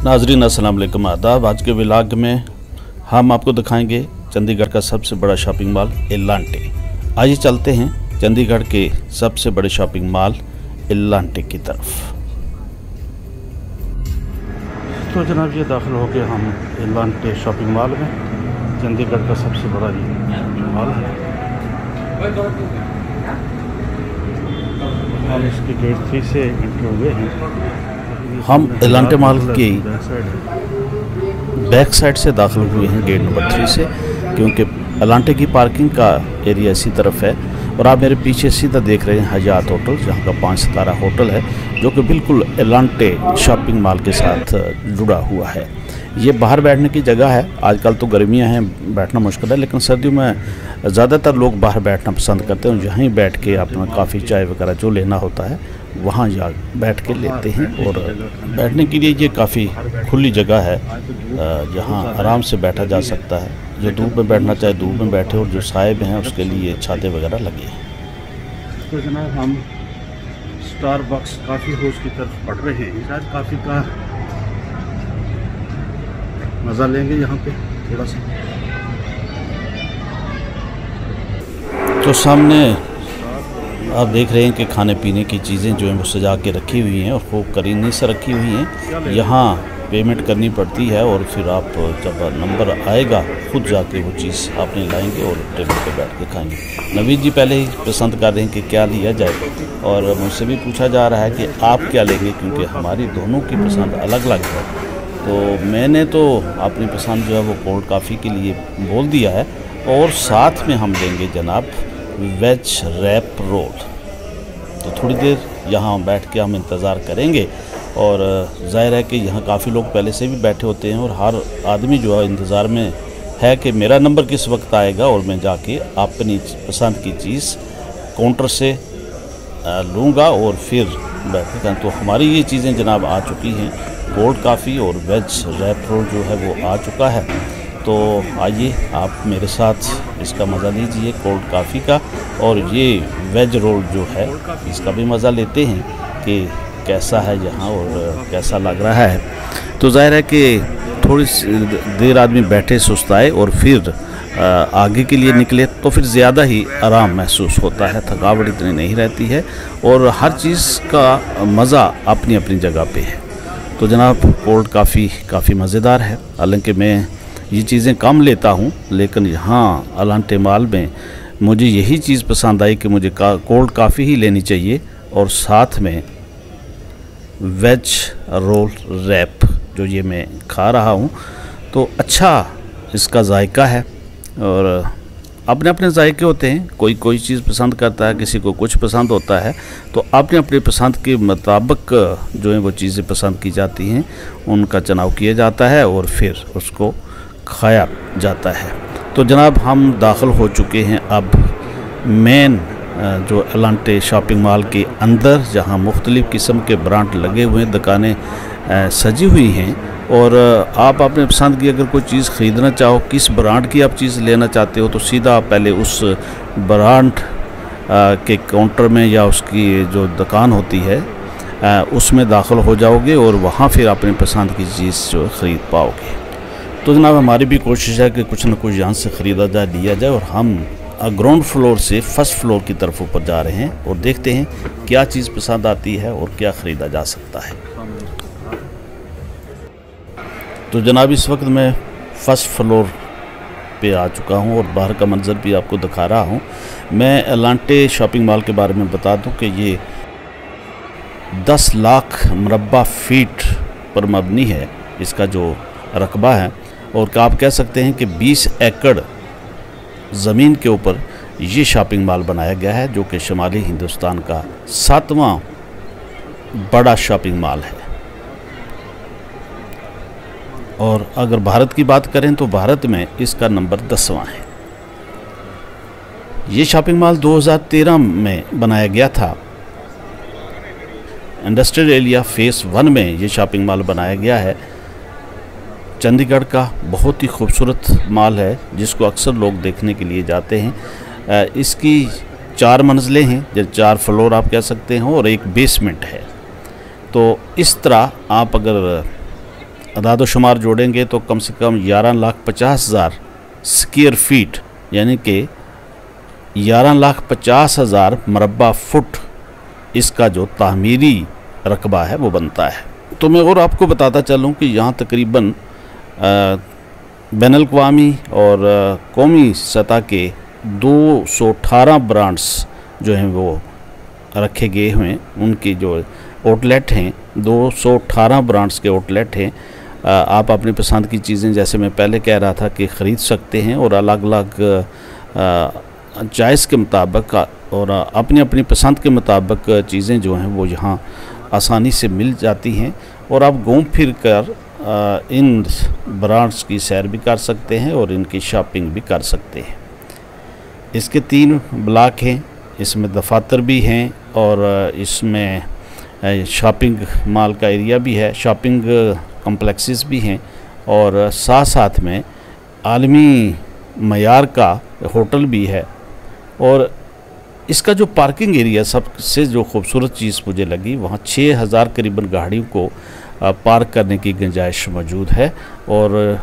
नाजरीन अस्सलाम वालेकुम आदाब। आज के व्लॉग में हम आपको दिखाएंगे चंडीगढ़ का सबसे बड़ा शॉपिंग मॉल एलांटे। आइए चलते हैं चंडीगढ़ के सबसे बड़े शॉपिंग मॉल एलांटे की तरफ। तो जनाब ये दाखिल हो गए हम एलांटे शॉपिंग मॉल में। चंडीगढ़ का सबसे बड़ा ये शॉपिंग मॉल है। हम इसके गेट 3 से एंटर हुए हैं। हम एलांटे मॉल की बैक साइड से दाखिल हुए हैं गेट नंबर 3 से, क्योंकि एलांटे की पार्किंग का एरिया इसी तरफ है। और आप मेरे पीछे सीधा देख रहे हैं हयात होटल, जहां का 5 सितारा होटल है, जो कि बिल्कुल एलांटे शॉपिंग मॉल के साथ जुड़ा हुआ है। ये बाहर बैठने की जगह है। आजकल तो गर्मियां हैं, बैठना मुश्किल है, लेकिन सर्दियों में ज़्यादातर लोग बाहर बैठना पसंद करते हैं। यहीं बैठ के अपना काफ़ी चाय वगैरह जो लेना होता है वहाँ जा बैठ के लेते हैं। और बैठने के लिए ये काफ़ी खुली जगह है, जहाँ आराम से बैठा जा सकता है। जो धूप में बैठना चाहे धूप में बैठे, और जो साए में हैं उसके लिए छाते वगैरह लगे हैं। तो जनाब हम स्टारबक्स कॉफ़ी हाउस की तरफ बढ़ रहे हैं। शायद कॉफ़ी का मज़ा लेंगे यहाँ पे थोड़ा सा। तो सामने आप देख रहे हैं कि खाने पीने की चीज़ें जो हैं वो सजा के रखी हुई हैं और खूब करीने से रखी हुई हैं। यहाँ पेमेंट करनी पड़ती है और फिर आप जब नंबर आएगा खुद जाके वो चीज़ आपने लाएंगे और टेबल पे बैठ के खाएंगे। नवीद जी पहले ही पसंद कर रहे हैं कि क्या लिया जाए, और मुझसे भी पूछा जा रहा है कि आप क्या लेंगे, क्योंकि हमारी दोनों की पसंद अलग अलग है। तो मैंने तो अपनी पसंद जो है वो कोल्ड कॉफ़ी के लिए बोल दिया है, और साथ में हम लेंगे जनाब वेज रैप रोल। तो थोड़ी देर यहाँ बैठ के हम इंतज़ार करेंगे, और ज़ाहिर है कि यहाँ काफ़ी लोग पहले से भी बैठे होते हैं, और हर आदमी जो है इंतज़ार में है कि मेरा नंबर किस वक्त आएगा और मैं जाके अपनी पसंद की चीज़ काउंटर से लूँगा और फिर बैठेगा। तो हमारी ये चीज़ें जनाब आ चुकी हैं, कोल्ड कॉफ़ी और वेज रैप रोल जो है वो आ चुका है। तो आइए आप मेरे साथ इसका मज़ा लीजिए कोल्ड कॉफ़ी का, और ये वेज रोल जो है इसका भी मज़ा लेते हैं कि कैसा है यहाँ और कैसा लग रहा है। तो ज़ाहिर है कि थोड़ी देर आदमी बैठे सुस्ताए और फिर आगे के लिए निकले तो फिर ज़्यादा ही आराम महसूस होता है, थकावट इतनी नहीं रहती है, और हर चीज़ का मज़ा अपनी अपनी जगह पे है। तो जनाब कोल्ड कॉफ़ी काफ़ी मज़ेदार है। हालांकि मैं ये चीज़ें कम लेता हूँ, लेकिन यहाँ एलांटे मॉल में मुझे यही चीज़ पसंद आई कि मुझे कोल्ड कॉफ़ी ही लेनी चाहिए, और साथ में वेज रोल रैप जो ये मैं खा रहा हूँ। तो अच्छा इसका जायका है, और अपने अपने जायके होते हैं। कोई कोई चीज़ पसंद करता है, किसी को कुछ पसंद होता है। तो अपने अपने पसंद के मुताबिक जो है वो चीज़ें पसंद की जाती हैं, उनका चुनाव किया जाता है और फिर उसको खाया जाता है। तो जनाब हम दाखिल हो चुके हैं अब मेन जो एलांटे शॉपिंग मॉल के अंदर, जहां मुख्तलिफ़ किस्म के ब्रांड लगे हुए हैं, दुकानें सजी हुई हैं। और आप अपने पसंद की अगर कोई चीज़ ख़रीदना चाहो, किस ब्रांड की आप चीज़ लेना चाहते हो, तो सीधा आप पहले उस ब्रांड के काउंटर में या उसकी जो दुकान होती है उसमें दाखिल हो जाओगे, और वहाँ फिर अपनी पसंद की चीज़ जो ख़रीद पाओगे। तो जनाब हमारी भी कोशिश है कि कुछ न कुछ यहाँ से ख़रीदा जाए, लिया जाए, और हम ग्राउंड फ्लोर से फर्स्ट फ्लोर की तरफ ऊपर जा रहे हैं और देखते हैं क्या चीज़ पसंद आती है और क्या ख़रीदा जा सकता है। तो जनाब इस वक्त मैं फर्स्ट फ्लोर पे आ चुका हूँ और बाहर का मंजर भी आपको दिखा रहा हूँ। मैं एलांटे शॉपिंग मॉल के बारे में बता दूँ कि ये 10 लाख मुरब्बा फीट पर मबनी है, इसका जो रकबा है, और आप कह सकते हैं कि 20 एकड़ ज़मीन के ऊपर ये शॉपिंग मॉल बनाया गया है, जो कि शुमाली हिंदुस्तान का 7वां बड़ा शॉपिंग मॉल है। और अगर भारत की बात करें तो भारत में इसका नंबर 10वां है। ये शॉपिंग मॉल 2013 में बनाया गया था। इंडस्ट्रियल एरिया फेज़ 1 में ये शॉपिंग मॉल बनाया गया है। चंडीगढ़ का बहुत ही खूबसूरत मॉल है, जिसको अक्सर लोग देखने के लिए जाते हैं। इसकी 4 मंजिलें हैं, जो 4 फ्लोर आप कह सकते हैं, और एक बेसमेंट है। तो इस तरह आप अगर अदाद-ओ-शुमार जोड़ेंगे तो कम से कम 11,50,000 स्क्वायर फीट यानी कि 11,50,000 मरबा फुट इसका जो तामीरी रकबा है वो बनता है। तो मैं और आपको बताता चलूँ कि यहाँ तकरीबन बैनुल-अक़वामी और कौमी सतह के 218 ब्रांड्स जो हैं वो रखे गए हुए हैं। उनकी जो आउटलेट हैं 218 ब्रांड्स के आउटलेट हैं। आप अपनी पसंद की चीज़ें, जैसे मैं पहले कह रहा था, कि ख़रीद सकते हैं और अलग अलग चॉइस के मुताबिक और अपनी अपनी पसंद के मुताबिक चीज़ें जो हैं वो यहाँ आसानी से मिल जाती हैं और आप घूम फिर कर इन ब्रांड्स की सैर भी कर सकते हैं और इनकी शॉपिंग भी कर सकते हैं। इसके 3 ब्लॉक हैं, इसमें दफातर भी हैं और इसमें शॉपिंग मॉल का एरिया भी है, शॉपिंग कम्प्लेक्सेस भी हैं और साथ साथ में आलमी मयार का होटल भी है। और इसका जो पार्किंग एरिया सबसे जो खूबसूरत चीज़ मुझे लगी, वहाँ 6,000 करीबन गाड़ियों को पार्क करने की गुंजाइश मौजूद है और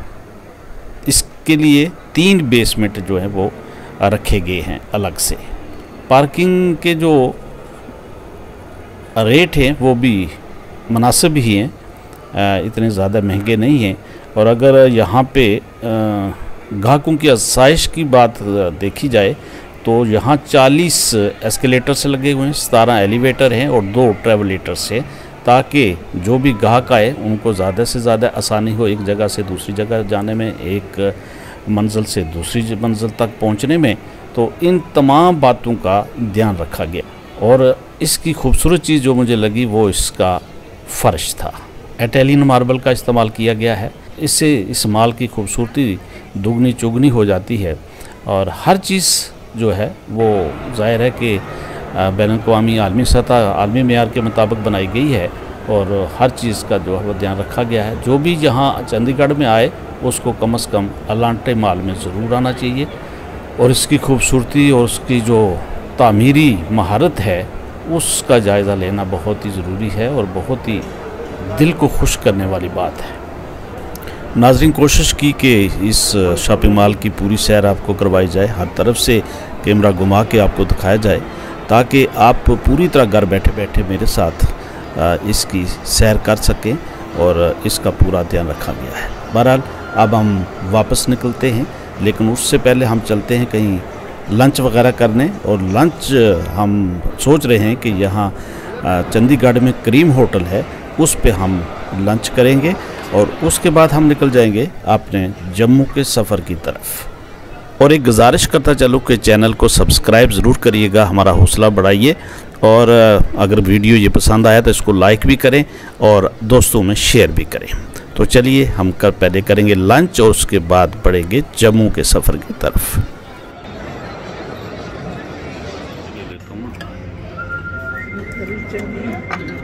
इसके लिए 3 बेसमेंट जो हैं वो रखे गए हैं अलग से। पार्किंग के जो रेट हैं वो भी मुनासिब ही हैं, इतने ज़्यादा महंगे नहीं हैं। और अगर यहाँ पे ग्राहकों की आसाइश की बात देखी जाए तो यहाँ 40 एस्केलेटर से लगे हुए हैं, 17 एलिवेटर हैं और 2 ट्रेवलेटर्स हैं, ताकि जो भी ग्राहक आए उनको ज़्यादा से ज़्यादा आसानी हो एक जगह से दूसरी जगह जाने में, एक मंजिल से दूसरी मंजिल तक पहुँचने में। तो इन तमाम बातों का ध्यान रखा गया। और इसकी खूबसूरत चीज़ जो मुझे लगी वो इसका फ़र्श था। इटालियन मार्बल का इस्तेमाल किया गया है, इससे इस माल की खूबसूरती दुगनी चुगनी हो जाती है। और हर चीज़ जो है वो ज़ाहिर है कि बैनुल-अक़वामी आलमी सतह आलमी मेयार के मुताबिक बनाई गई है और हर चीज़ का जो है वो ध्यान रखा गया है। जो भी यहाँ चंडीगढ़ में आए उसको कम से कम अलांटे माल में ज़रूर आना चाहिए और इसकी खूबसूरती और उसकी जो तामीरी महारत है उसका जायज़ा लेना बहुत ही ज़रूरी है और बहुत ही दिल को खुश करने वाली बात है। नाज़रीन, कोशिश की कि इस शॉपिंग मॉल की पूरी सैर आपको करवाई जाए, हर तरफ से कैमरा घुमा के आपको दिखाया जाए ताकि आप पूरी तरह घर बैठे बैठे मेरे साथ इसकी सैर कर सकें और इसका पूरा ध्यान रखा गया है। बहरहाल अब हम वापस निकलते हैं, लेकिन उससे पहले हम चलते हैं कहीं लंच वगैरह करने। और लंच हम सोच रहे हैं कि यहाँ चंडीगढ़ में करीम होटल है, उस पे हम लंच करेंगे और उसके बाद हम निकल जाएंगे अपने जम्मू के सफ़र की तरफ। और एक गुजारिश करता चलूँ कि चैनल को सब्सक्राइब ज़रूर करिएगा, हमारा हौसला बढ़ाइए। और अगर वीडियो ये पसंद आया तो इसको लाइक भी करें और दोस्तों में शेयर भी करें। तो चलिए हम पहले करेंगे लंच और उसके बाद बढ़ेंगे जम्मू के सफ़र की तरफ।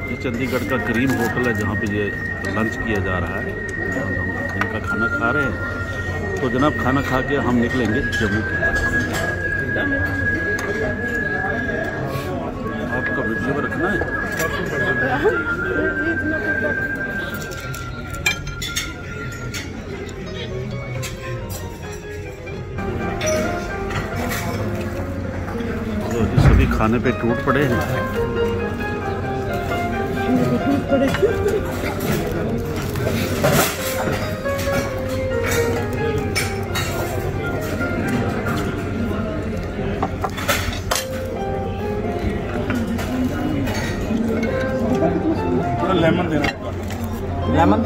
ये चंडीगढ़ का करीम होटल है जहाँ पे ये लंच किया जा रहा है। हम दिन का खाना खा रहे हैं, तो जनाब खाना खा के हम निकलेंगे जम्मू की तरफ। आपका वीडियो में रखना है। तो ये सभी खाने पे टूट पड़े हैं। लेमन देना, लेमन